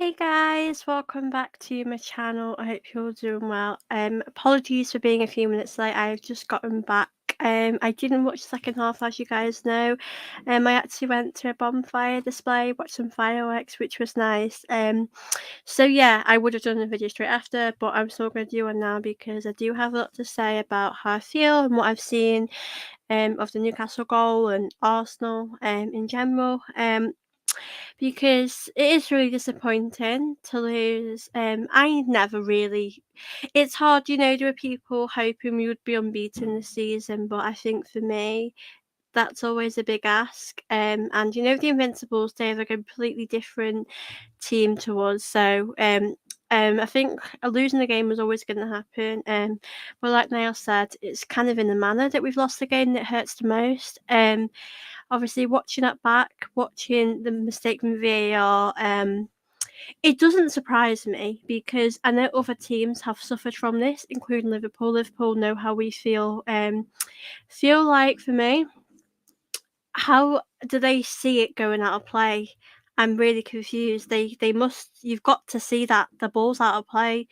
Hey guys, welcome back to my channel. I hope you're all doing well. Apologies for being a few minutes late. I've just gotten back. I didn't watch the second half, as you guys know. I actually went to a bonfire display, watched some fireworks, which was nice. So yeah, I would have done a video straight after, but I'm still going to do one now because I do have a lot to say about how I feel and what I've seen of the Newcastle goal and Arsenal in general. Because it is really disappointing to lose. I never really. It's hard, there were people hoping we would be unbeaten this season, but I think for me, that's always a big ask. And the Invincibles, they have a completely different team to us. So I think losing the game was always going to happen. But like Niall said, it's kind of in the manner that we've lost the game that hurts the most. Obviously, watching it back, watching the mistake from VAR, it doesn't surprise me because I know other teams have suffered from this, including Liverpool. Liverpool know how we feel. Feel like for me, how do they see it going out of play? I'm really confused. They must. You've got to see that the ball's out of play,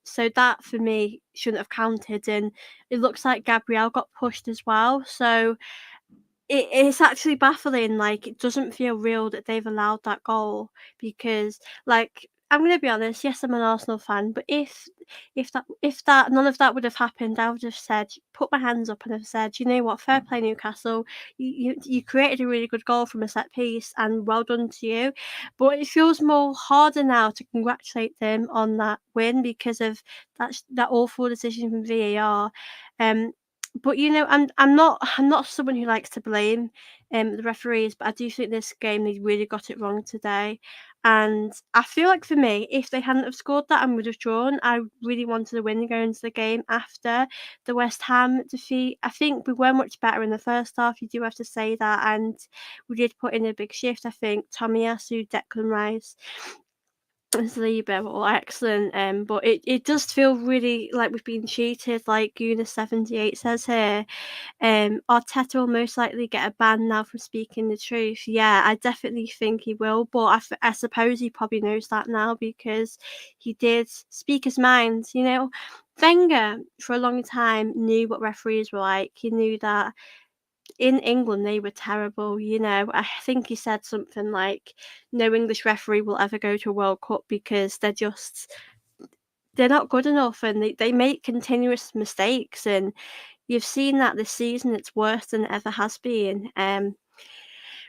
So that for me shouldn't have counted, and it looks like Gabriel got pushed as well. So it's actually baffling, like, it doesn't feel real that they've allowed that goal because, like, I'm gonna be honest, yes, I'm an Arsenal fan, but if that none of that would have happened, I would have said put my hands up and have said, "You know what? Fair play, Newcastle. You created a really good goal from a set piece, and well done to you." But it feels more harder now to congratulate them on that win because of that awful decision from VAR. But I'm not someone who likes to blame the referees, but I do think this game they really got it wrong today. And I feel like for me, if they hadn't have scored that and would have drawn, I really wanted to win going into the game after the West Ham defeat. I think we were much better in the first half. You do have to say that, and we did put in a big shift. I think Tomiyasu, Declan Rice, Saliba were all excellent, but it does feel really like we've been cheated, like Gooner 78 says here. Arteta will most likely get a ban now for speaking the truth. Yeah, I definitely think he will, but I suppose he probably knows that now because he did speak his mind. Wenger for a long time knew what referees were like. He knew that in England they were terrible. I think he said something like, "No English referee will ever go to a World Cup because they're not good enough and they make continuous mistakes." And you've seen that this season, it's worse than it ever has been.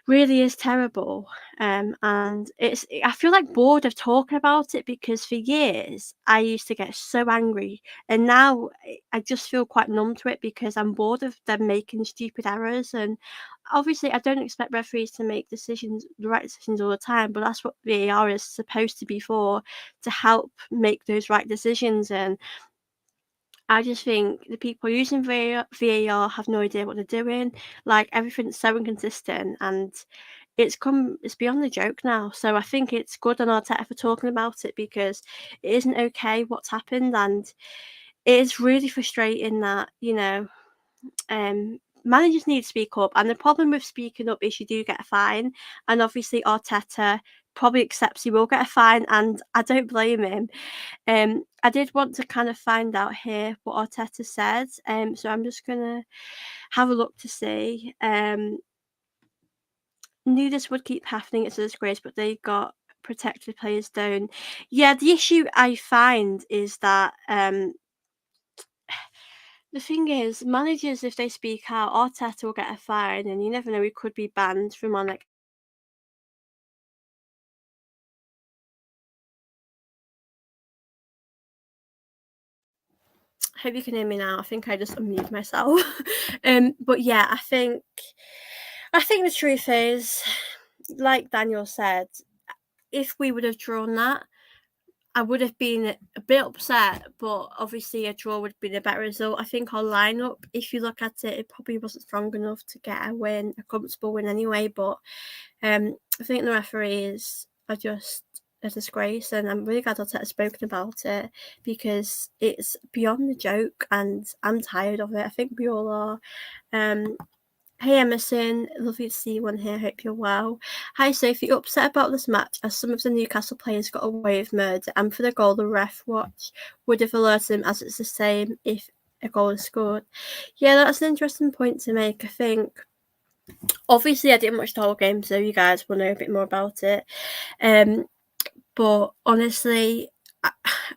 Really is terrible. And I feel like bored of talking about it because for years I used to get so angry, and now I just feel quite numb to it because I'm bored of them making stupid errors. And obviously, I don't expect referees to make the right decisions all the time, but that's what VAR is supposed to be for, to help make those right decisions. And I just think the people using VAR have no idea what they're doing. Like, everything's so inconsistent, and it's beyond the joke now. So I think it's good on Arteta for talking about it because it isn't okay what's happened, and it is really frustrating that managers need to speak up. And the problem with speaking up is you do get a fine, and obviously Arteta probably accepts he will get a fine, and I don't blame him. I did want to kind of find out here what Arteta said, so I'm just gonna have a look to see. Knew this would keep happening. It's a disgrace, but they got protected players down. Yeah, the issue I find is that the thing is, managers, if they speak out, Arteta will get a fine, and you never know, he could be banned from on like. I hope you can hear me now. I think I just unmuted myself. But yeah, I think the truth is, like Daniel said, if we would have drawn that, I would have been a bit upset, but obviously a draw would have been a better result. I think our lineup, if you look at it, it probably wasn't strong enough to get a win, a comfortable win anyway. But I think the referees are just a disgrace, and I'm really glad Arteta's spoken about it because it's beyond the joke, and I'm tired of it. I think we all are. Hey Emerson, lovely to see you on here. Hope you're well. Hi Sophie, upset about this match as some of the Newcastle players got away with murder, and for the goal, the ref watch would have alerted them as it's the same if a goal is scored. Yeah, that's an interesting point to make. I think obviously I didn't watch the whole game, so you guys will know a bit more about it. But honestly,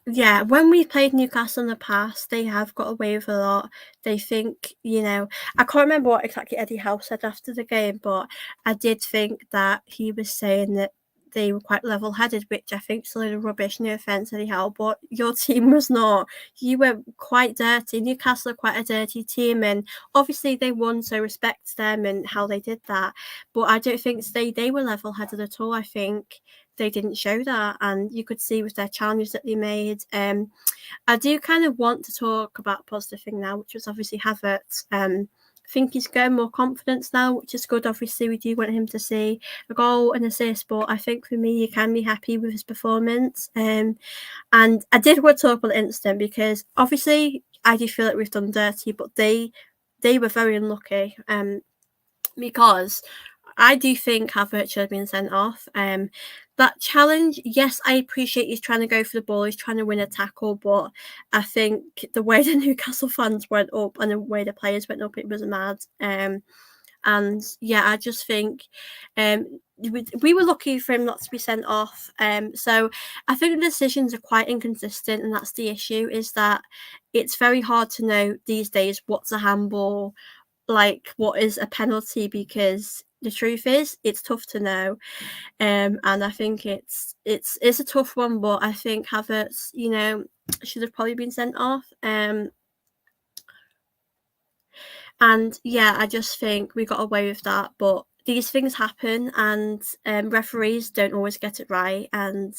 yeah, when we played Newcastle in the past, they have got away with a lot. They think, I can't remember what exactly Eddie Howe said after the game, but I did think that he was saying that they were quite level-headed, which I think is a load of rubbish. No offence, Eddie Howe, but your team was not. You were quite dirty. Newcastle are quite a dirty team, and obviously they won, so respect them and how they did that. But I don't think they were level-headed at all. I think they didn't show that, and you could see with their challenges that they made. I do kind of want to talk about a positive thing now, which was obviously Havertz. I think he's getting more confidence now, which is good. Obviously, we do want him to see a goal and assist, but I think for me, you can be happy with his performance. And I did want to talk about the incident because obviously I do feel like we've done dirty, but they were very unlucky. Because I do think Havertz should have been sent off. That challenge, yes, I appreciate he's trying to go for the ball, he's trying to win a tackle, but I think the way the Newcastle fans went up and the way the players went up, it was mad. And yeah, I just think we were lucky for him not to be sent off. So I think the decisions are quite inconsistent, and that's the issue, is that it's very hard to know these days what's a handball, like what is a penalty, because the truth is it's tough to know. And I think it's a tough one, but I think Havertz, should have probably been sent off. And yeah, I just think we got away with that, but these things happen, and referees don't always get it right, and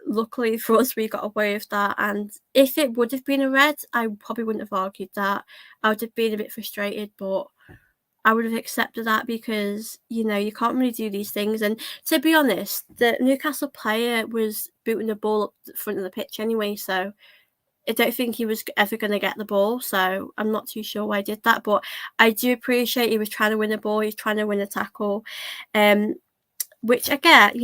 luckily for us we got away with that. And if it would have been a red, I probably wouldn't have argued that. I would have been a bit frustrated, but I would have accepted that because, you can't really do these things. And to be honest, the Newcastle player was booting the ball up the front of the pitch anyway, so I don't think he was ever going to get the ball. So I'm not too sure why I did that, but I do appreciate he was trying to win the ball, he's trying to win a tackle, which I get,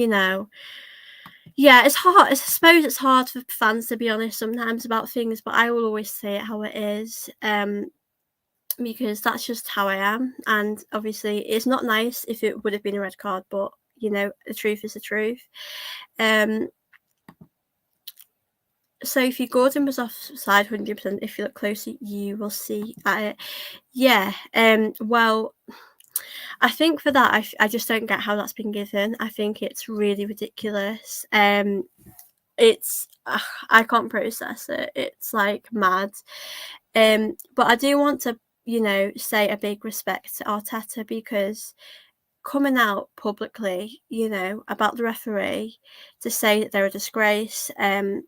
Yeah, it's hard. I suppose it's hard for fans to be honest sometimes about things, but I will always say it how it is. Because that's just how I am. And obviously, it's not nice if it would have been a red card, but the truth is the truth. Sophie, Gordon was offside 100%. If you look closer, you will see at it. Yeah. Well, I think for that, I just don't get how that's been given. I think it's really ridiculous. It's I can't process it. It's like mad. But I do want to, say a big respect to Arteta, because coming out publicly, about the referee to say that they're a disgrace. And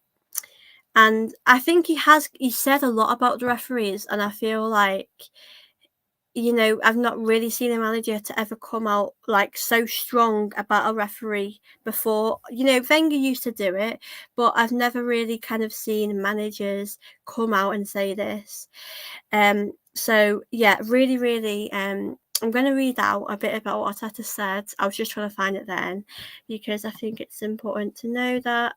I think he said a lot about the referees, and I feel like, I've not really seen a manager to ever come out like so strong about a referee before. Wenger used to do it, but I've never really kind of seen managers come out and say this. So yeah, really, really, I'm going to read out a bit about what Arteta said. I was just trying to find it then, because I think it's important to know that.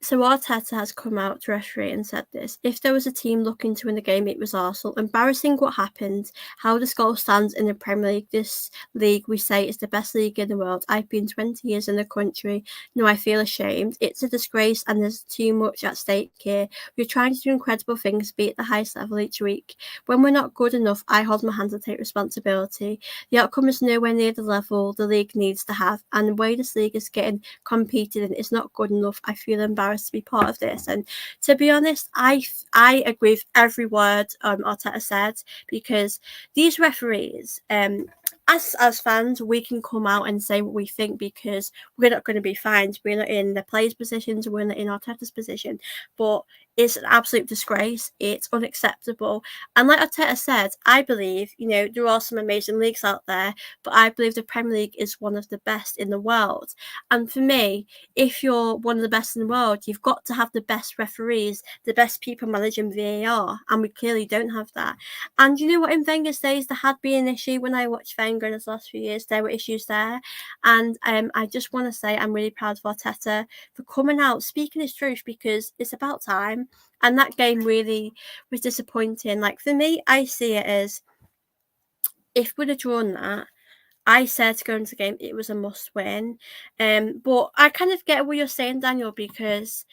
Arteta has come out to referee and said this: if there was a team looking to win the game, it was Arsenal. Embarrassing what happened, how the goal stands in the Premier League. This league, we say, is the best league in the world. I've been 20 years in the country. No, I feel ashamed. It's a disgrace, and there's too much at stake here. We're trying to do incredible things, be at the highest level each week. When we're not good enough, I hold my hands and take responsibility. The outcome is nowhere near the level the league needs to have, and the way this league is getting competed in is not good enough. I feel embarrassed to be part of this. And to be honest, I agree with every word Arteta said, because these referees, as fans, we can come out and say what we think, because we're not going to be fined. We're not in the players' positions, we're not in Arteta's position. But is an absolute disgrace. It's unacceptable. And like Arteta said, I believe, you know, there are some amazing leagues out there, but I believe the Premier League is one of the best in the world. And for me, if you're one of the best in the world, you've got to have the best referees, the best people managing VAR, and we clearly don't have that. And you know what, in Wenger's days, there had been an issue when I watched Wenger in his last few years. There were issues there. And I just want to say I'm really proud of Arteta for coming out, speaking his truth, because it's about time. And that game really was disappointing. Like, for me, I see it as, if we'd have drawn that, I said to go into the game, it was a must win. But I kind of get what you're saying, Daniel, because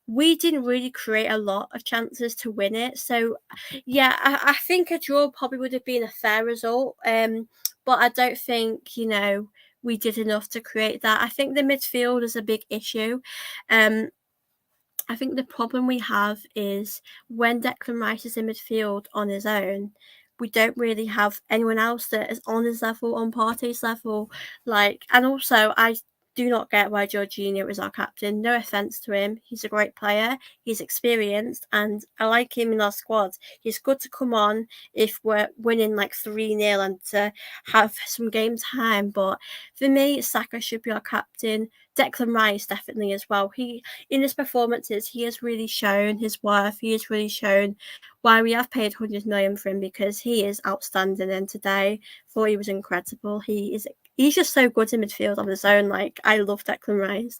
we didn't really create a lot of chances to win it. So, yeah, I think a draw probably would have been a fair result. But I don't think, you know, we did enough to create that. I think the midfield is a big issue. I think the problem we have is when Declan Rice is in midfield on his own, we don't really have anyone else that is on his level, on Partey's level. Like, and also I do not get why Jorginho is our captain. No offense to him, he's a great player, he's experienced, and I like him in our squad. He's good to come on if we're winning like 3-0 and to have some game time. But for me, Saka should be our captain. Declan Rice definitely as well. He, in his performances, he has really shown his worth. He has really shown why we have paid 100 million for him, because he is outstanding. And today, thought he was incredible. He's just so good in midfield on his own. Like, I love Declan Rice.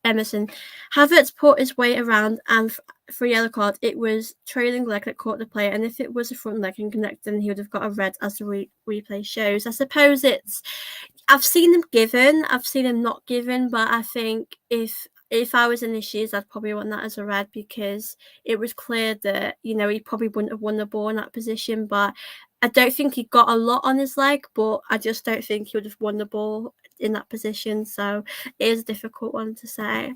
Emerson Havertz put his weight around, and for a yellow card, it was trailing leg that caught the player, and if it was a front leg and connected, then he would have got a red, as the replay shows. I suppose I've seen him given, I've seen him not given, but I think if I was in his shoes, I'd probably want that as a red, because it was clear that, you know, he probably wouldn't have won the ball in that position. But I don't think he got a lot on his leg, but I just don't think he would have won the ball in that position. So it is a difficult one to say.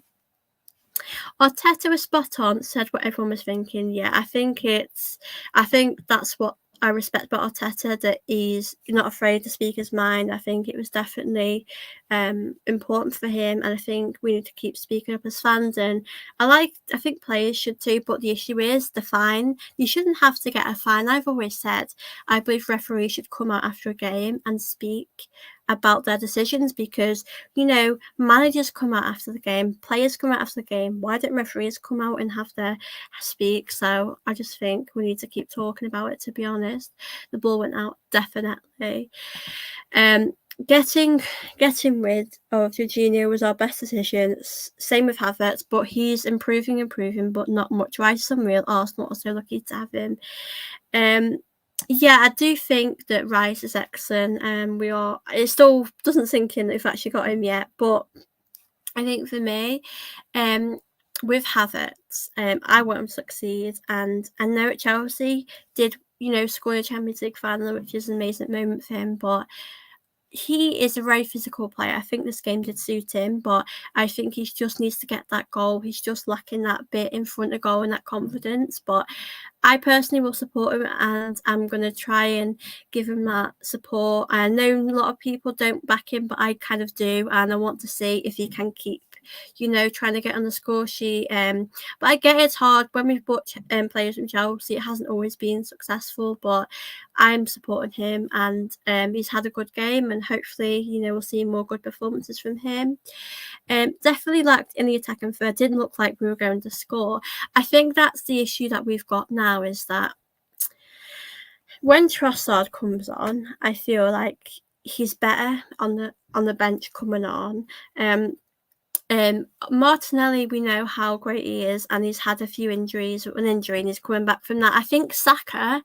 Arteta was spot on, said what everyone was thinking. Yeah, I think that's what I respect about Arteta, that he's not afraid to speak his mind. I think it was definitely important for him, and I think we need to keep speaking up as fans. And I think players should too, but the issue is the fine. You shouldn't have to get a fine. I've always said I believe referees should come out after a game and speak about their decisions, because, you know, managers come out after the game, players come out after the game. Why don't referees come out and have their speak? So I just think we need to keep talking about it, to be honest. The ball went out, definitely. Getting rid of Jorginho was our best decision. Same with Havertz, but he's improving, but not much. Rice is unreal. Arsenal are so lucky to have him. Yeah, I do think that Rice is excellent. It still doesn't sink in that we've actually got him yet, but I think for me, with Havertz, I want him to succeed, and I know at Chelsea did, you know, score a Champions League final, which is an amazing moment for him, but he is a very physical player. I think this game did suit him, but I think he just needs to get that goal. He's just lacking that bit in front of goal and that confidence. But I personally will support him, and I'm going to try and give him that support. I know a lot of people don't back him, but I kind of do, and I want to see if he can keep, you know, trying to get on the score sheet. But I get it's hard when we've bought players from Chelsea. It hasn't always been successful, but I'm supporting him, and he's had a good game, and hopefully, you know, we'll see more good performances from him. Definitely lacked in the attacking third. Didn't look like we were going to score. I think that's the issue that we've got now, is that when Trossard comes on, I feel like he's better on the bench coming on. Martinelli, we know how great he is, and he's had a few injuries, an injury, and he's coming back from that. I think Saka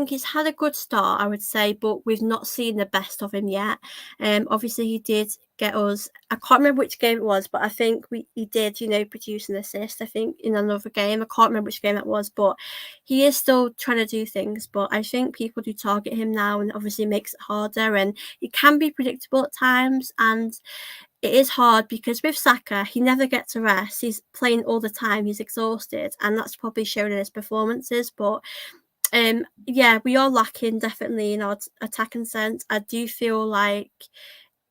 he's had a good start, I would say, but we've not seen the best of him yet. Obviously, he did get us, I can't remember which game it was, but I think he did, you know, produce an assist, I think, in another game. I can't remember which game that was, but he is still trying to do things. But I think people do target him now, and obviously makes it harder, and it can be predictable at times. And it is hard because with Saka, he never gets a rest. He's playing all the time. He's exhausted, and that's probably shown in his performances. But yeah, we are lacking definitely in our attacking sense. I do feel like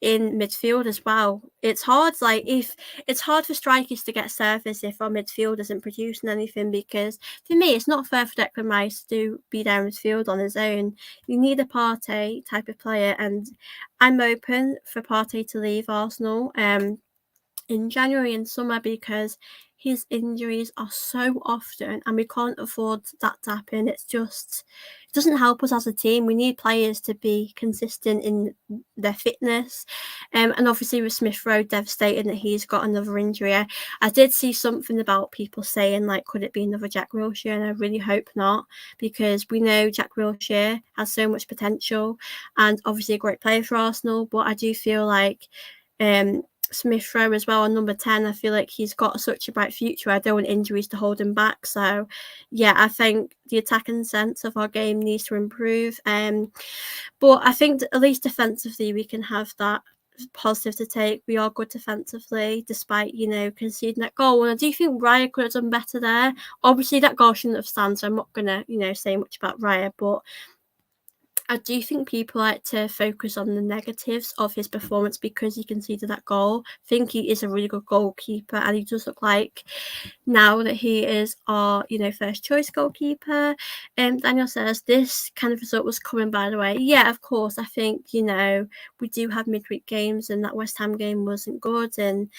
in midfield as well. It's hard, like if it's hard for strikers to get service if our midfield isn't producing anything, because for me it's not fair for Declan Rice to be down midfield on his own. You need a Partey type of player, and I'm open for Partey to leave Arsenal in January and summer, because his injuries are so often and we can't afford that to happen. It's just, it doesn't help us as a team. We need players to be consistent in their fitness. And obviously with Smith Rowe, devastating that he's got another injury. I did see something about people saying, like, could it be another Jack Wilshere? And I really hope not, because we know Jack Wilshere has so much potential and obviously a great player for Arsenal. But I do feel like Smith Rowe as well on number 10. I feel like he's got such a bright future. I don't want injuries to hold him back. So, yeah, I think the attacking sense of our game needs to improve. But I think at least defensively we can have that positive to take. We are good defensively, despite, conceding that goal. And I do think Raya could have done better there. Obviously, that goal shouldn't have stand, so I'm not going to, say much about Raya. But I do think people like to focus on the negatives of his performance because he conceded that goal. I think he is a really good goalkeeper, and he does look like now that he is our, first choice goalkeeper. Daniel says this kind of result was coming by the way. Yeah, of course. I think, we do have midweek games, and that West Ham game wasn't good, and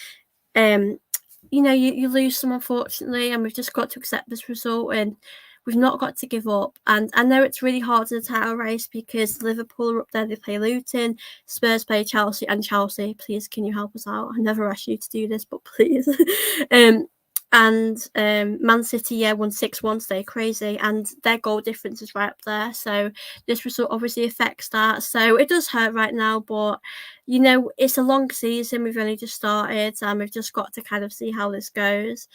you lose some, unfortunately, and we've just got to accept this result, and we've not got to give up. And I know it's really hard in the title race because Liverpool are up there, they play Luton, Spurs play Chelsea, and Chelsea, please, can you help us out? I never asked you to do this, but please. And Man City, won 6-1 today, crazy, and their goal difference is right up there. So this result obviously affects that. So it does hurt right now, but it's a long season. We've only just started, and we've just got to kind of see how this goes.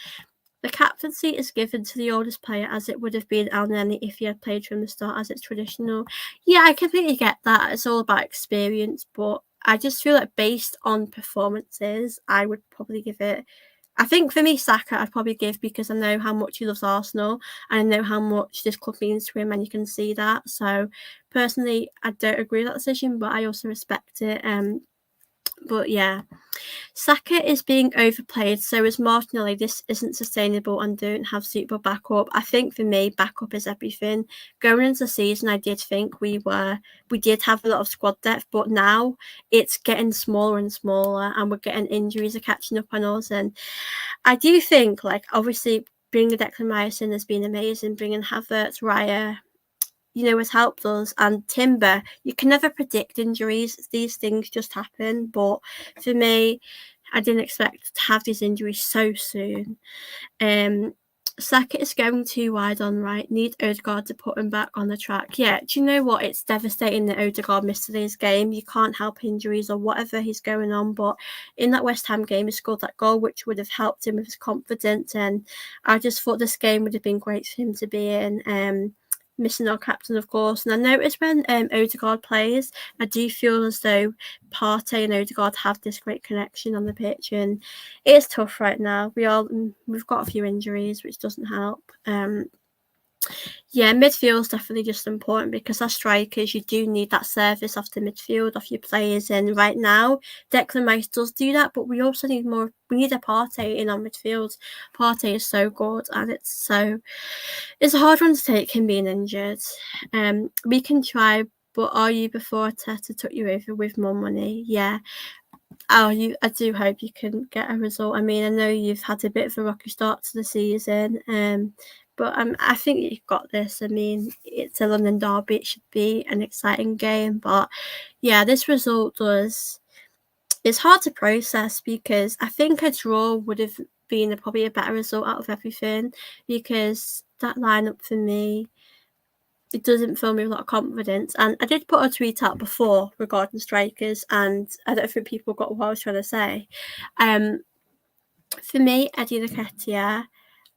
The captaincy is given to the oldest player, as it would have been El Neni if he had played from the start, as it's traditional. Yeah, I completely get that. It's all about experience, but I just feel like based on performances, I would probably give it. I think for me, Saka, I'd probably give, because I know how much he loves Arsenal and I know how much this club means to him, and you can see that. So personally, I don't agree with that decision, but I also respect it. But yeah, Saka is being overplayed, so is Martinelli. This isn't sustainable and don't have suitable backup. I think for me, backup is everything. Going into the season, I did think we did have a lot of squad depth, but now it's getting smaller and smaller, and we're getting injuries are catching up on us. And I do think, like, obviously bringing Declan Rice in has been amazing. Bringing Havertz, Raya, has helped us. And Timber, you can never predict injuries. These things just happen. But for me, I didn't expect to have these injuries so soon. Saka is going too wide on right. Need Odegaard to put him back on the track. Yeah, do you know what? It's devastating that Odegaard missed today's game. You can't help injuries or whatever he's going on. But in that West Ham game, he scored that goal, which would have helped him with his confidence. And I just thought this game would have been great for him to be in. Missing our captain, of course. And I noticed when Odegaard plays, I do feel as though Partey and Odegaard have this great connection on the pitch, and it's tough right now. We've got a few injuries, which doesn't help. Yeah, midfield is definitely just important, because as strikers, you do need that service off the midfield, off your players. And right now, Declan Rice does do that, but we also need more. We need a Partey in our midfield. Partey is so good, and it's a hard one to take, him being injured. We can try, but are you before Arteta took you over with more money? Yeah. I do hope you can get a result. I mean, I know you've had a bit of a rocky start to the season, but I think you've got this. I mean, it's a London derby. It should be an exciting game. But yeah, this result it's hard to process, because I think a draw would have been probably a better result out of everything, because that lineup for me, it doesn't fill me with a lot of confidence. And I did put a tweet out before regarding strikers, and I don't think people got what I was trying to say. For me, Eddie Nketiah,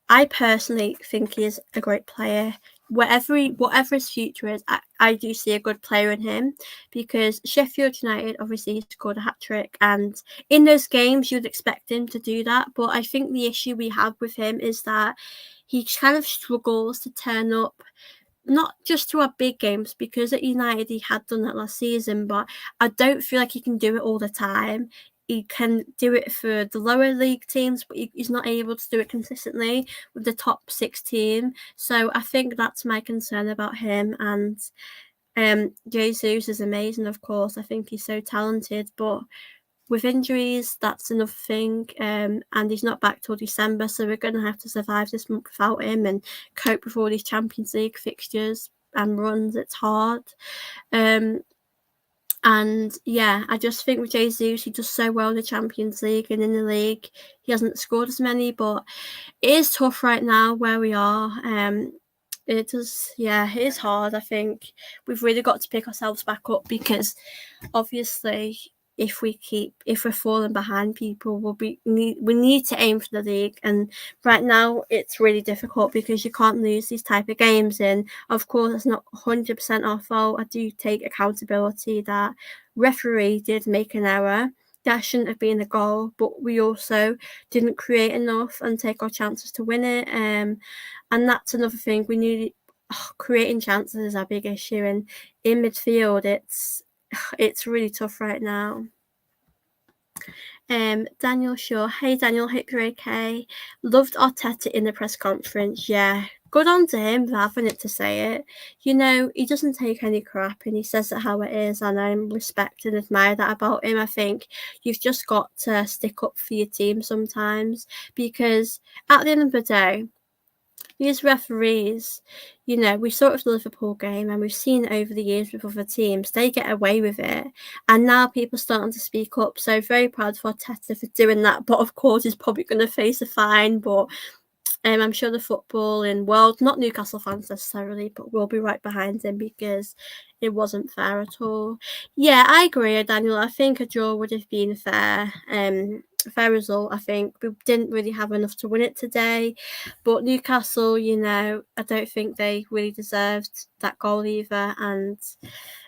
I personally think he is a great player. Whatever his future is, I do see a good player in him, because Sheffield United obviously he scored a hat-trick, and in those games you'd expect him to do that. But I think the issue we have with him is that he kind of struggles to turn up not just to our big games, because at United he had done that last season, but I don't feel like he can do it all the time. He can do it for the lower league teams, but he's not able to do it consistently with the top 6 team. So I think that's my concern about him. And Jesus is amazing, of course. I think he's so talented, but with injuries, that's another thing. And he's not back till December, so we're going to have to survive this month without him and cope with all these Champions League fixtures and runs. It's hard. And yeah, I just think with Jesus, he does so well in the Champions League and in the league. He hasn't scored as many, but it is tough right now where we are. It is hard. I think we've really got to pick ourselves back up, because obviously if we're falling behind people, we need to aim for the league. And right now it's really difficult because you can't lose these type of games. And of course it's not 100% our fault. I do take accountability that referee did make an error. That shouldn't have been a goal, but we also didn't create enough and take our chances to win it. And that's another thing. We need creating chances is our big issue, and in midfield it's really tough right now. Daniel Shaw. Hey Daniel, hope you're okay. Loved Arteta in the press conference. Yeah, good on to him for having it to say it. You know, he doesn't take any crap and he says it how it is, and I respect and admire that about him. I think you've just got to stick up for your team sometimes, because at the end of the day, these referees, you know, we saw it with the Liverpool game and we've seen it over the years with other teams. They get away with it. And now people are starting to speak up. So very proud of Arteta for doing that. But of course, he's probably going to face a fine. But I'm sure the footballing world, not Newcastle fans necessarily, but we'll be right behind him, because it wasn't fair at all. Yeah, I agree, Daniel. I think a draw would have been fair. Fair result. I think we didn't really have enough to win it today, but Newcastle, you know, I don't think they really deserved that goal either. And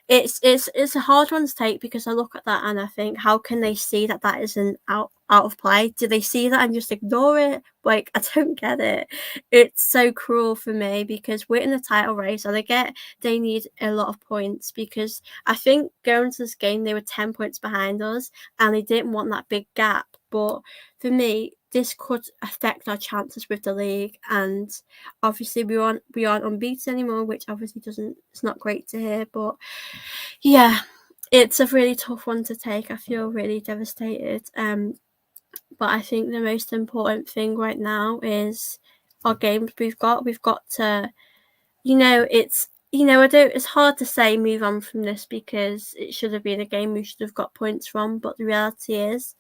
it's a hard one to take, because I look at that and I think, how can they see that isn't out of play? Do they see that and just ignore it? Like, I don't get it. It's so cruel for me, because we're in the title race and I get they need a lot of points, because I think going to this game they were 10 points behind us and they didn't want that big gap. But for me, this could affect our chances with the league, and obviously we aren't unbeaten anymore, which obviously it's not great to hear. But yeah, it's a really tough one to take. I feel really devastated. But I think the most important thing right now is our games we've got to, it's hard to say move on from this, because it should have been a game we should have got points from. But the reality is,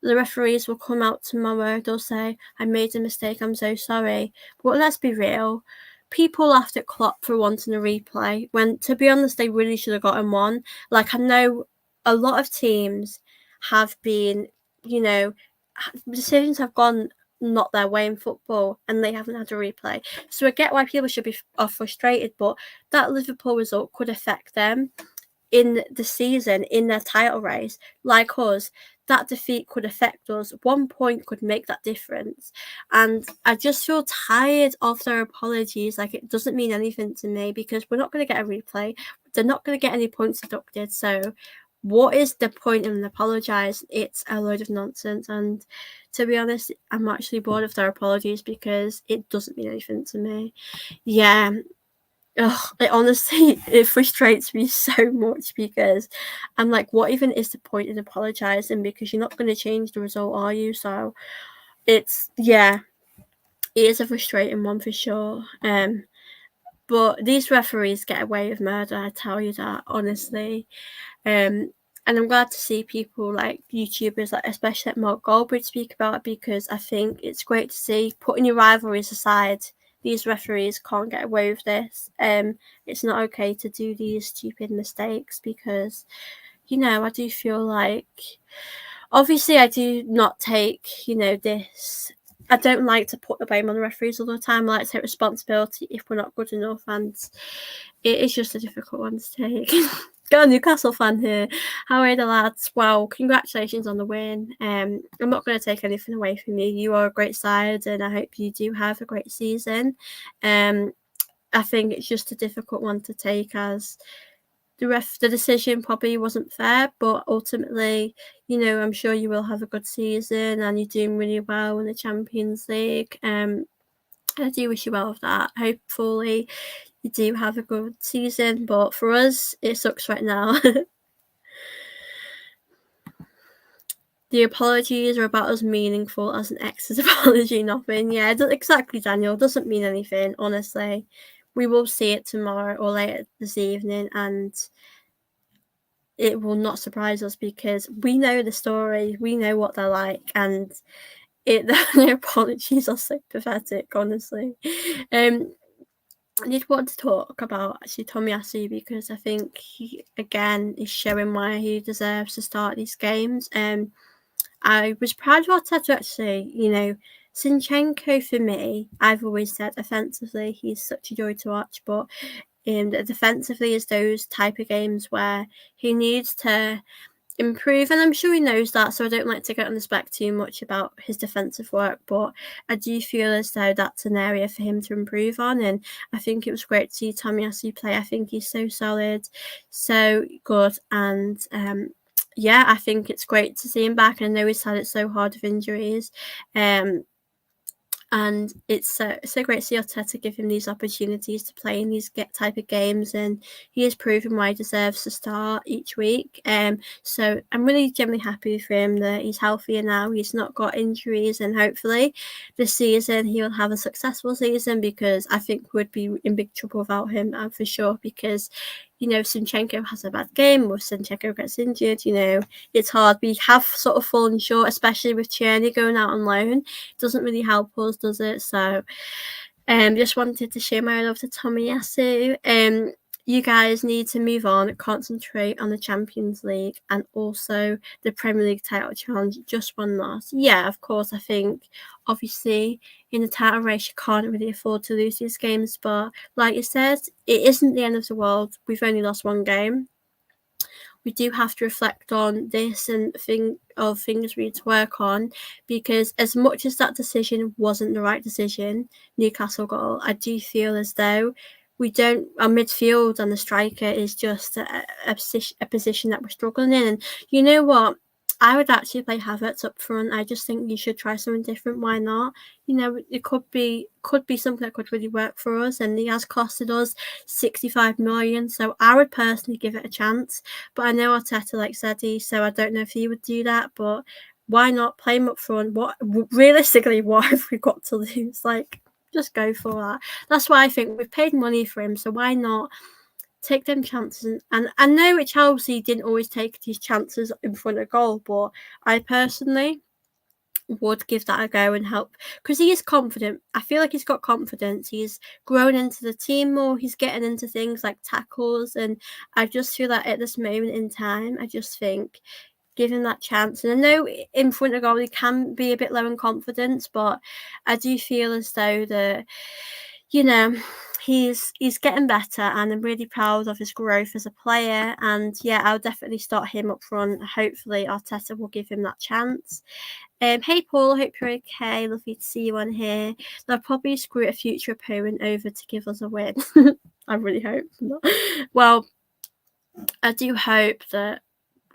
the referees will come out tomorrow. They'll say, I made a mistake, I'm so sorry. But let's be real. People laughed at Klopp for wanting a replay, when, to be honest, they really should have gotten one. Like, I know a lot of teams have been, decisions have gone not their way in football and they haven't had a replay. So I get why people should be frustrated, but that Liverpool result could affect them in the season, in their title race. Like us, that defeat could affect us. 1 point could make that difference. And I just feel tired of their apologies. Like, it doesn't mean anything to me, because we're not going to get a replay. They're not going to get any points deducted. So what is the point of an apologise? It's a load of nonsense. And to be honest, I'm actually bored of their apologies, because it doesn't mean anything to me. Yeah. It frustrates me so much, because I'm like, what even is the point in apologising? Because you're not going to change the result, are you? So it is a frustrating one for sure. But these referees get away with murder, I tell you that, honestly. And I'm glad to see people like YouTubers, like especially like Mark Goldbridge, speak about it, because I think it's great to see, putting your rivalries aside, these referees can't get away with this. It's not okay to do these stupid mistakes, because, I do feel like, obviously I do not take, this. I don't like to put the blame on the referees all the time. I like to take responsibility if we're not good enough, and it is just a difficult one to take. Got a Newcastle fan here. How are the lads? Wow, congratulations on the win. I'm not going to take anything away from you. You are a great side, and I hope you do have a great season. I think it's just a difficult one to take, as the decision probably wasn't fair, but ultimately, I'm sure you will have a good season and you're doing really well in the Champions League. I do wish you well with that. Hopefully you do have a good season, but for us, it sucks right now. The apologies are about as meaningful as an ex's apology, nothing. Yeah, exactly, Daniel. Doesn't mean anything, honestly. We will see it tomorrow or later this evening, and it will not surprise us because we know the story. We know what they're like, and the apologies are so pathetic, honestly. I did want to talk about actually Tomiyasu because I think he again is showing why he deserves to start these games. I was proud of Arteta actually. Zinchenko for me, I've always said offensively he's such a joy to watch, but defensively is those type of games where he needs to improve, and I'm sure he knows that, so I don't like to get on his back too much about his defensive work, but I do feel as though that's an area for him to improve on, and I think it was great to see Tomiyasu play. I think he's so solid, so good, and yeah, I think it's great to see him back. I know he's had it so hard with injuries, and it's so great to see Arteta give him these opportunities to play in these type of games, and he has proven why he deserves to start each week. So I'm really genuinely happy for him that he's healthier now, he's not got injuries, and hopefully this season he will have a successful season, because I think we'd be in big trouble without him, for sure, because if Zinchenko has a bad game or Zinchenko gets injured, it's hard. We have sort of fallen short, especially with Tierney going out on loan. It doesn't really help us, does it? So just wanted to share my love to Tomiyasu. You guys need to move on, concentrate on the Champions League and also the Premier League title challenge. Just one last. Yeah, of course, I think obviously in the title race you can't really afford to lose these games, but like you said, it isn't the end of the world. We've only lost one game. We do have to reflect on this and think of things we need to work on, because as much as that decision wasn't the right decision, Newcastle goal, I do feel as though our midfield and the striker is just a position that we're struggling in. And you know what? I would actually play Havertz up front. I just think you should try something different. Why not? It could be something that could really work for us, and he has costed us 65 million. So I would personally give it a chance. But I know Arteta likes Eddie, so I don't know if he would do that. But why not play him up front? Realistically, what have we got to lose? Just go for that. That's why I think we've paid money for him, so why not take them chances? And I know Chelsea didn't always take his chances in front of goal, but I personally would give that a go and help, because he is confident. I feel like he's got confidence. He's grown into the team more. He's getting into things like tackles, and I just feel that at this moment in time, I just think give him that chance. And I know in front of goal he can be a bit low in confidence, but I do feel as though he's getting better, and I'm really proud of his growth as a player. And yeah, I'll definitely start him up front. Hopefully Arteta will give him that chance. Hey Paul, hope you're okay. Lovely to see you on here. They'll probably screw a future opponent over to give us a win. I really hope not. Well, I do hope that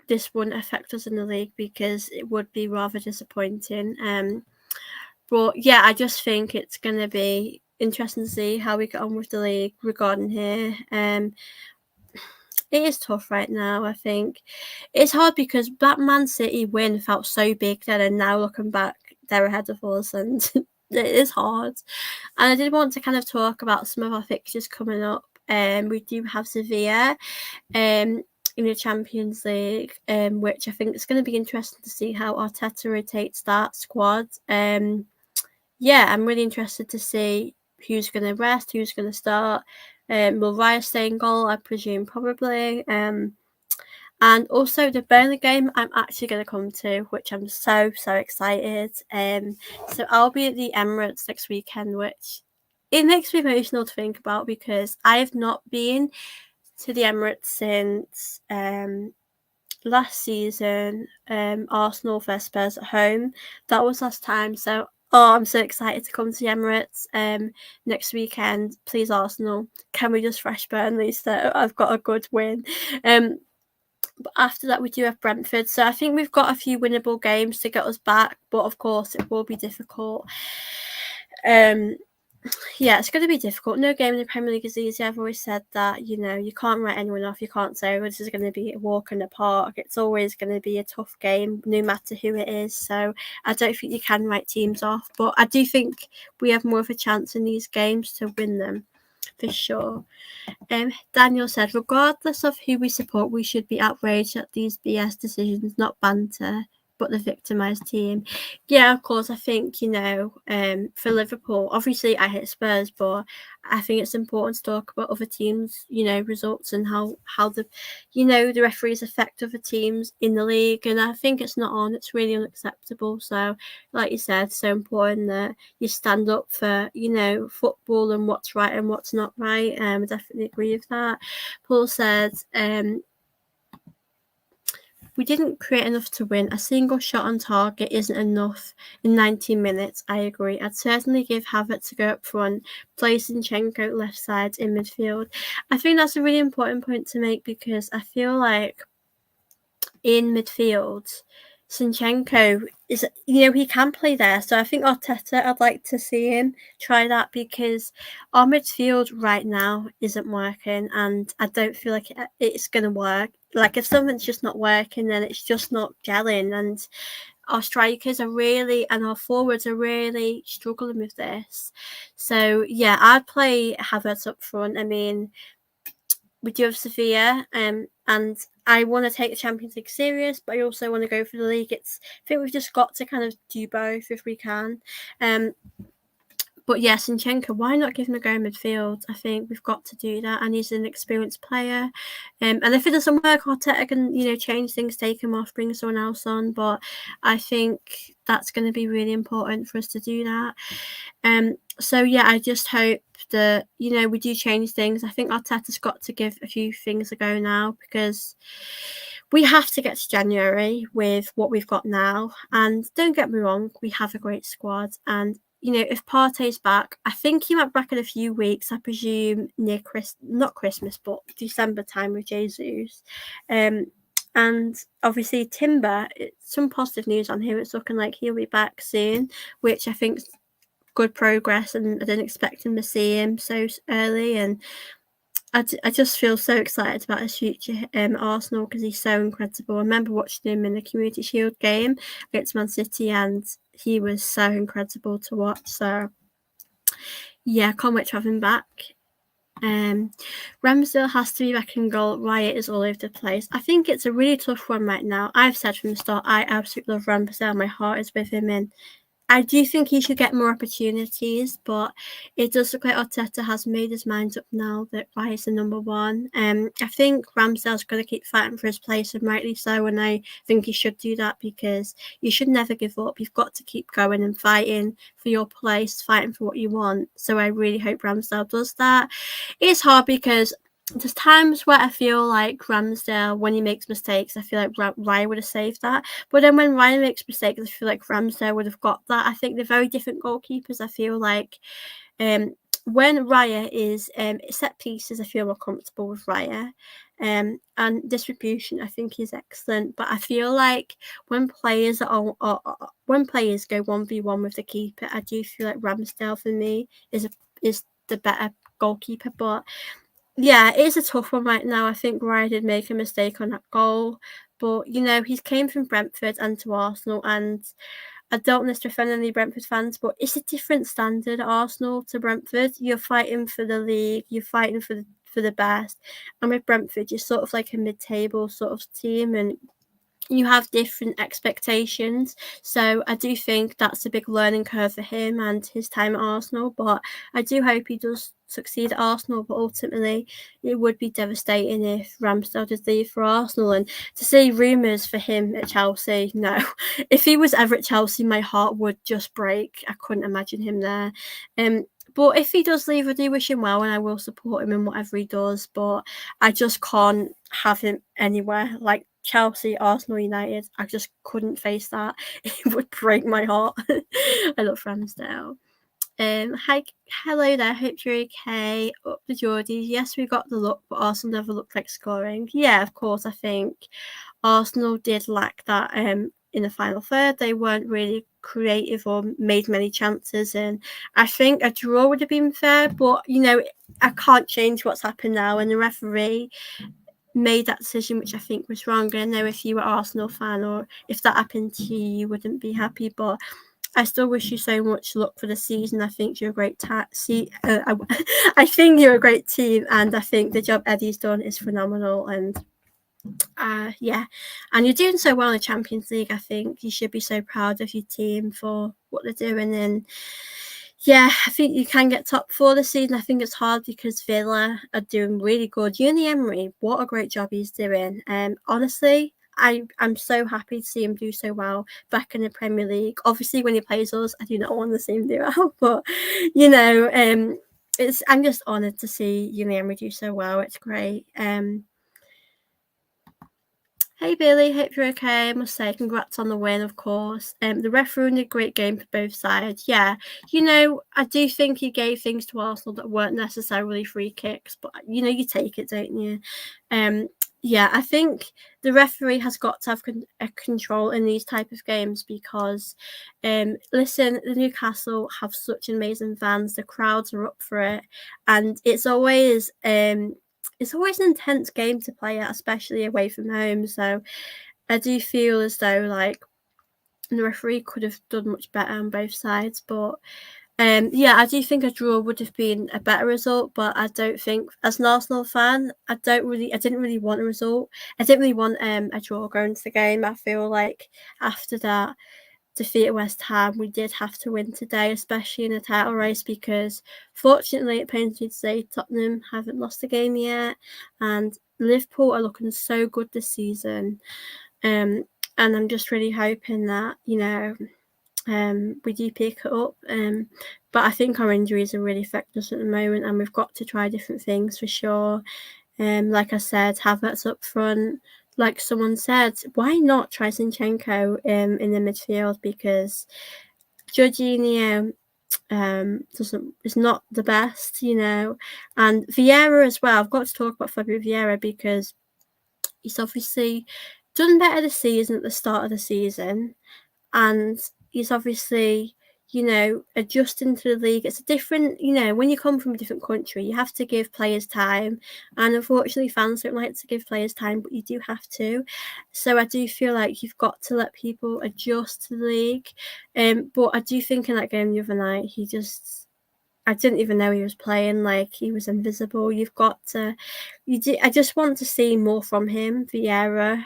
this wouldn't affect us in the league, because it would be rather disappointing. But yeah, I just think it's going to be interesting to see how we get on with the league regarding here. It is tough right now. I think it's hard because that Man City win felt so big then, and now looking back, they're ahead of us, and it is hard. And I did want to kind of talk about some of our fixtures coming up. We do have Sevilla in the Champions League, which I think is going to be interesting to see how Arteta rotates that squad. Yeah, I'm really interested to see who's going to rest, who's going to start. Will Raya stay in goal? I presume probably. And also the Burnley game I'm actually going to come to, which I'm so excited. So I'll be at the Emirates next weekend, which it makes me emotional to think about, because I have not been to the Emirates since last season, Arsenal vs Spurs at home. That was last time, so Oh, I'm so excited to come to the Emirates next weekend. Please, Arsenal, can we just fresh Burnley so I've got a good win? But after that, we do have Brentford. So I think we've got a few winnable games to get us back, but of course, it will be difficult. Yeah, it's going to be difficult. No game in the Premier League is easy. I've always said that, you can't write anyone off. You can't say, this is going to be a walk in the park. It's always going to be a tough game, no matter who it is. So I don't think you can write teams off. But I do think we have more of a chance in these games to win them, for sure. Daniel said, regardless of who we support, we should be outraged at these BS decisions, not banter, but the victimised team. Yeah, of course, I think, for Liverpool, obviously I hate Spurs, but I think it's important to talk about other teams, results and how the referees affect other teams in the league. And I think it's not on, it's really unacceptable. So, like you said, so important that you stand up for, football and what's right and what's not right. I definitely agree with that. Paul said, we didn't create enough to win. A single shot on target isn't enough in 90 minutes. I agree. I'd certainly give Havertz to go up front, play Zinchenko left side in midfield. I think that's a really important point to make because I feel like in midfield, Zinchenko is, he can play there. So I think Arteta, I'd like to see him try that because our midfield right now isn't working and I don't feel like it's going to work. Like if something's just not working, then it's just not gelling. And our strikers are really, and our forwards are really struggling with this. So yeah, I'd play Havertz up front. I mean, we do have Sevilla, and I want to take the Champions League serious, but I also want to go for the league. I think we've just got to kind of do both if we can. But yeah, Zinchenko, why not give him a go in midfield? I think we've got to do that, and he's an experienced player. And if it doesn't work, Arteta can change things, take him off, bring someone else on. But I think that's going to be really important for us to do that. So yeah, I just hope that we do change things. I think Arteta's got to give a few things a go now because we have to get to January with what we've got now. And don't get me wrong, we have a great squad. And if Partey's back, I think he might be back in a few weeks. I presume near not Christmas, but December time with Jesus. And obviously Timber, some positive news on him. It's looking like he'll be back soon, which I think is good progress. And I didn't expect him to see him so early. And I just feel so excited about his future Arsenal because he's so incredible. I remember watching him in the Community Shield game against Man City and he was so incredible to watch. So yeah, can't wait to have him back. Ramsdale has to be back in goal. Riot is all over the place. I think it's a really tough one right now. I've said from the start I absolutely love Ramsdale. My heart is with him and I do think he should get more opportunities, but it does look like Arteta has made his mind up now that Riot's the number one. I think Ramsdale's got to keep fighting for his place, and rightly so, and I think he should do that because you should never give up. You've got to keep going and fighting for your place, fighting for what you want. So I really hope Ramsdale does that. It's hard because there's times where I feel like Ramsdale, when he makes mistakes, I feel like Ryan would have saved that. But then when Ryan makes mistakes, I feel like Ramsdale would have got that. I think they're very different goalkeepers. I feel like when Raya is set pieces, I feel more comfortable with Raya. And distribution, I think, is excellent. But I feel like when players when players go 1v1 with the keeper, I do feel like Ramsdale for me is the better goalkeeper. But yeah, it is a tough one right now. I think Ryan did make a mistake on that goal. But, he's came from Brentford and to Arsenal. And I don't want to offend any Brentford fans, but it's a different standard, Arsenal to Brentford. You're fighting for the league. You're fighting for the best. And with Brentford, you're sort of like a mid-table sort of team. And you have different expectations. So I do think that's a big learning curve for him and his time at Arsenal. But I do hope he does succeed at Arsenal. But ultimately, it would be devastating if Ramsdale did leave for Arsenal. And to see rumours for him at Chelsea, no. If he was ever at Chelsea, my heart would just break. I couldn't imagine him there. But if he does leave, I do wish him well, and I will support him in whatever he does. But I just can't have him anywhere like Chelsea, Arsenal, United. I just couldn't face that. It would break my heart. I love Ramsdale. Hi, hello there. Hope you're okay. Up the Geordies. Yes, we got the look, but Arsenal never looked like scoring. Yeah, of course. I think Arsenal did lack that. In the final third, they weren't really creative or made many chances, and I think a draw would have been fair. But I can't change what's happened now, and the referee made that decision, which I think was wrong. I know if you were Arsenal fan or if that happened to you, you wouldn't be happy, but I still wish you so much luck for the season. I think you're a great I think you're a great team, and I think the job Eddie's done is phenomenal. And yeah, and you're doing so well in the Champions League. I think you should be so proud of your team for what they're doing. And yeah, I think you can get top 4 this season. I think it's hard because Villa are doing really good. Uni Emery, what a great job he's doing. Honestly, I'm so happy to see him do so well back in the Premier League. Obviously, when he plays us, I do not want to see him do well, but I'm just honoured to see Uni Emery do so well. It's great. Hey Billy, hope you're okay. I must say, congrats on the win, of course. The referee did a great game for both sides. Yeah, I do think he gave things to Arsenal that weren't necessarily free kicks, but you take it, don't you? Yeah, I think the referee has got to have a control in these type of games because, listen, the Newcastle have such amazing fans. The crowds are up for it, and it's always an intense game to play at, especially away from home. So I do feel as though like the referee could have done much better on both sides. But yeah, I do think a draw would have been a better result. But I don't think, as an Arsenal fan, I didn't really want a result. I didn't really want a draw going to the game. I feel like after that defeat at West Ham, we did have to win today, especially in a title race, because fortunately, it pains me to say, Tottenham haven't lost a game yet, and Liverpool are looking so good this season. And I'm just really hoping that we do pick it up. But I think our injuries are really affecting us at the moment, and we've got to try different things for sure. Like I said, Havertz up front. Like someone said, why not try Zinchenko in the midfield? Because Jorginho is not the best, and Vieira as well. I've got to talk about Fabio Vieira because he's obviously done better this season at the start of the season, and he's obviously adjusting to the league. It's a different, when you come from a different country, you have to give players time, and unfortunately fans don't like to give players time, but you do have to. So I do feel like you've got to let people adjust to the league. But I do think in that game the other night, I didn't even know he was playing. Like, he was invisible. I just want to see more from him, Vieira,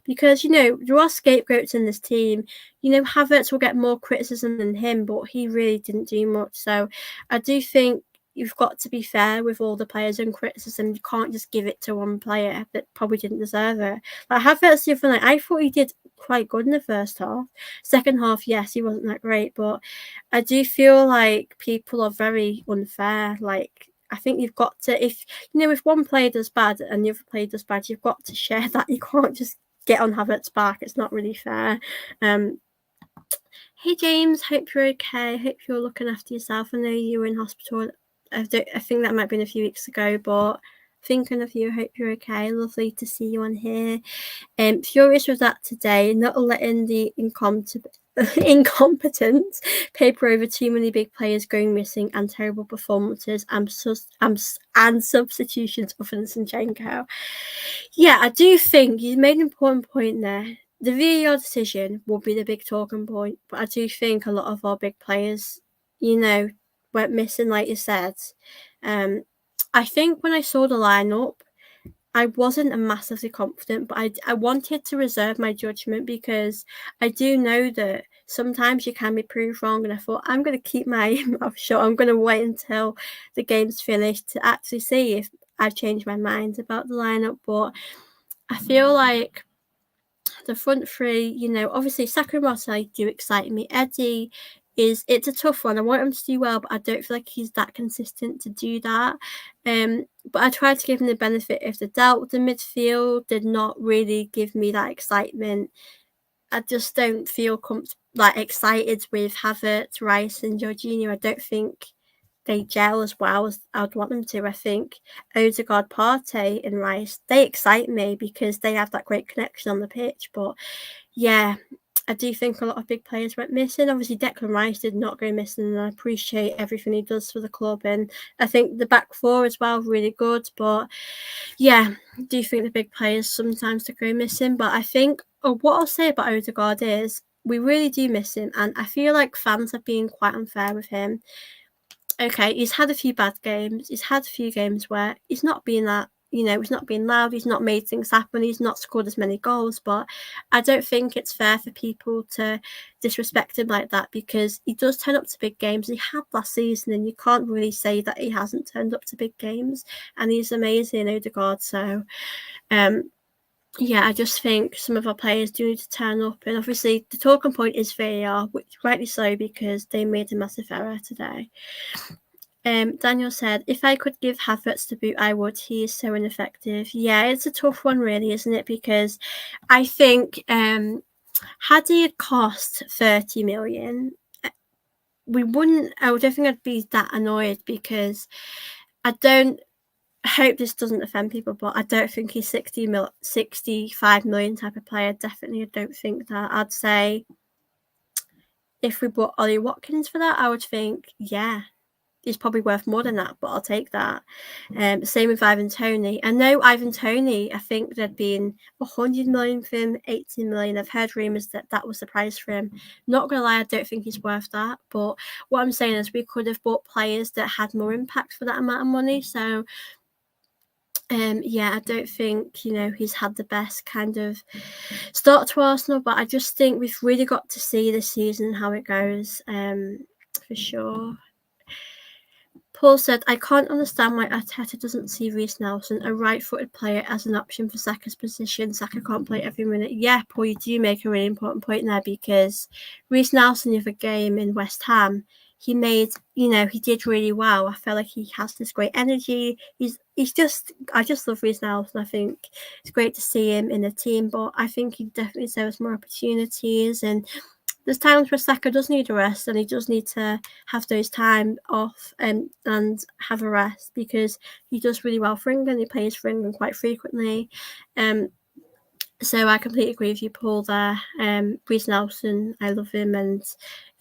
because there are scapegoats in this team. Havertz will get more criticism than him, but he really didn't do much. So I do think you've got to be fair with all the players and criticism. You can't just give it to one player that probably didn't deserve it. Like Havertz the other night, I thought he did quite good in the first half. Second half, yes, he wasn't that great, but I do feel like people are very unfair. Like, I think you've got to, if one player does bad and the other player does bad, you've got to share that. You can't just get on Havertz's back. It's not really fair. Hey James, hope you're okay. Hope you're looking after yourself. I know you were in hospital. I think that might have been a few weeks ago, but thinking of you, hope you're okay. Lovely to see you on here. Furious with that today, not letting the incompetence paper over too many big players going missing and terrible performances and substitutions other than Zinchenko. Yeah, I do think you made an important point there. The VAR decision will be the big talking point, but I do think a lot of our big players, went missing, like you said. I think when I saw the lineup, I wasn't massively confident, but I wanted to reserve my judgment because I do know that sometimes you can be proved wrong, and I thought I'm going to keep my mouth shut. I'm going to wait until the game's finished to actually see if I've changed my mind about the lineup. But I feel like the front three, obviously Saka and Marseille do excite me. Eddie it's a tough one. I want him to do well, but I don't feel like he's that consistent to do that. But I tried to give him the benefit of the doubt. The midfield did not really give me that excitement. I just don't feel excited with Havertz, Rice, and Jorginho. I don't think they gel as well as I'd want them to. I think Odegaard, Partey, and Rice, they excite me because they have that great connection on the pitch. But yeah, I do think a lot of big players went missing. Obviously, Declan Rice did not go missing, and I appreciate everything he does for the club. And I think the back four as well, really good. But yeah, I do think the big players sometimes go missing. But I think what I'll say about Odegaard is we really do miss him, and I feel like fans are being quite unfair with him. Okay, he's had a few bad games. He's had a few games where he's not been that, he's not been loud. He's not made things happen. He's not scored as many goals. But I don't think it's fair for people to disrespect him like that because he does turn up to big games. He had last season, and you can't really say that he hasn't turned up to big games. And he's amazing, Odegaard. So, yeah, I just think some of our players do need to turn up. And obviously, the talking point is VAR, which rightly so because they made a massive error today. Daniel said, if I could give Havertz the boot, I would. He is so ineffective. Yeah, it's a tough one, really, isn't it? Because I think had he cost 30 million, I don't think I'd be that annoyed because I hope this doesn't offend people, but I don't think he's 65 million type of player. Definitely, I don't think that. I'd say if we bought Ollie Watkins for that, I would think, yeah, he's probably worth more than that, but I'll take that. Same with Ivan Toney. I know Ivan Toney, I think there'd been 100 million for him, 80 million. I've heard rumours that was the price for him. Not gonna lie, I don't think he's worth that. But what I'm saying is we could have bought players that had more impact for that amount of money. So yeah, I don't think, he's had the best kind of start to Arsenal, but I just think we've really got to see this season how it goes, for sure. Paul said, I can't understand why Arteta doesn't see Reece Nelson, a right-footed player, as an option for Saka's position. Saka can't play every minute. Yeah, Paul, you do make a really important point there because Reece Nelson, the other game in West Ham, he did really well. I feel like he has this great energy. I just love Reece Nelson. I think it's great to see him in the team, but I think he definitely deserves more opportunities. And there's times where Saka does need a rest, and he does need to have those time off and have a rest because he does really well for England. He plays for England quite frequently. So I completely agree with you, Paul, there. Reece Nelson, I love him, and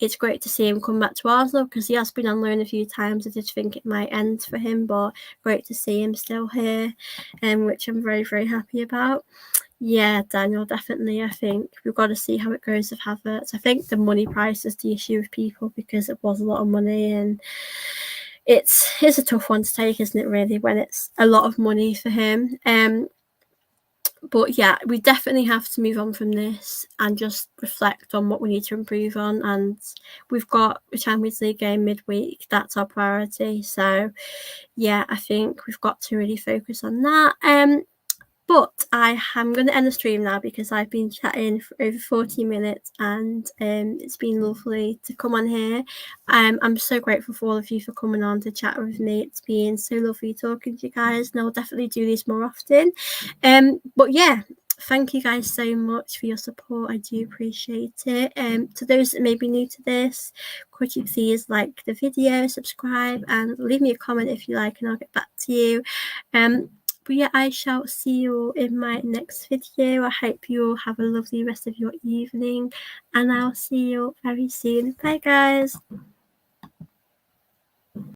it's great to see him come back to Arsenal because he has been on loan a few times. I did think it might end for him, but great to see him still here, which I'm very, very happy about. Yeah, Daniel, definitely. I think we've got to see how it goes with Havertz. I think the money price is the issue with people because it was a lot of money, and it's a tough one to take, isn't it, really, when it's a lot of money for him. But yeah, we definitely have to move on from this and just reflect on what we need to improve on. And we've got a Champions League game midweek. That's our priority. So yeah, I think we've got to really focus on that. But I am going to end the stream now because I've been chatting for over 40 minutes and it's been lovely to come on here. I'm so grateful for all of you for coming on to chat with me. It's been so lovely talking to you guys, and I'll definitely do these more often. But yeah, thank you guys so much for your support. I do appreciate it. To those that may be new to this, could you please like the video, subscribe, and leave me a comment if you like, and I'll get back to you. But yeah, I shall see you in my next video. I hope you all have a lovely rest of your evening, and I'll see you very soon. Bye, guys.